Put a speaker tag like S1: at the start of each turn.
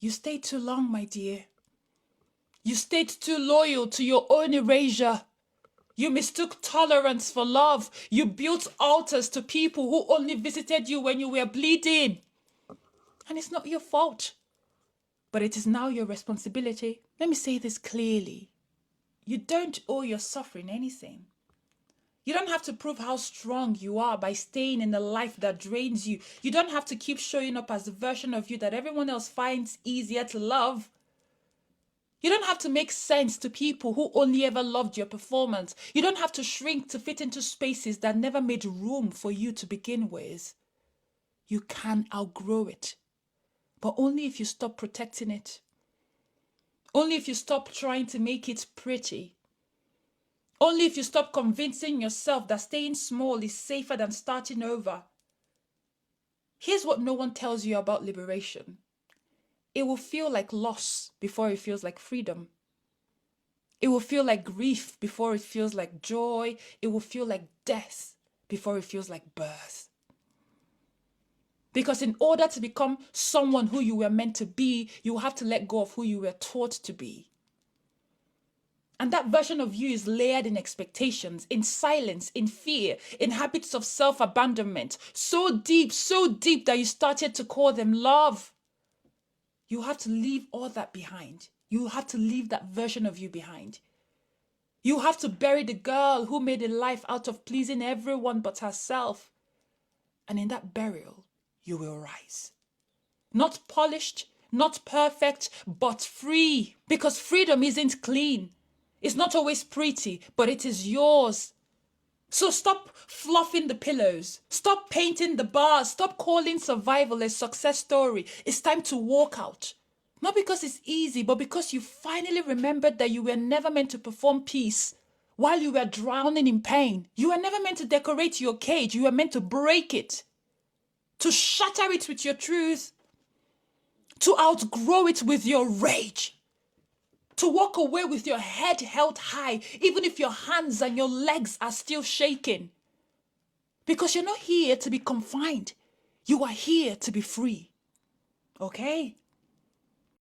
S1: You stayed too long, my dear. You stayed too loyal to your own erasure. You mistook tolerance for love. You built altars to people who only visited you when you were bleeding. And it's not your fault, but it is now your responsibility. Let me say this clearly. You don't owe your suffering anything. You don't have to prove how strong you are by staying in a life that drains you. You don't have to keep showing up as the version of you that everyone else finds easier to love. You don't have to make sense to people who only ever loved your performance. You don't have to shrink to fit into spaces that never made room for you to begin with. You can outgrow it, but only if you stop protecting it. Only if you stop trying to make it pretty. Only if you stop convincing yourself that staying small is safer than starting over. Here's what no one tells you about liberation. It will feel like loss before it feels like freedom. It will feel like grief before it feels like joy. It will feel like death before it feels like birth. Because in order to become someone who you were meant to be, you have to let go of who you were taught to be. And that version of you is layered in expectations, in silence, in fear, in habits of self-abandonment, so deep that you started to call them love. You have to leave all that behind. You have to leave that version of you behind. You have to bury the girl who made a life out of pleasing everyone but herself. And in that burial, you will rise. Not polished, not perfect, but free. Because freedom isn't clean. It's not always pretty, but it is yours. So stop fluffing the pillows. Stop painting the bars. Stop calling survival a success story. It's time to walk out. Not because it's easy, but because you finally remembered that you were never meant to perform peace while you were drowning in pain. You were never meant to decorate your cage. You were meant to break it. To shatter it with your truth. To outgrow it with your rage. To walk away with your head held high, even if your hands and your legs are still shaking. Because you're not here to be confined. You are here to be free. Okay?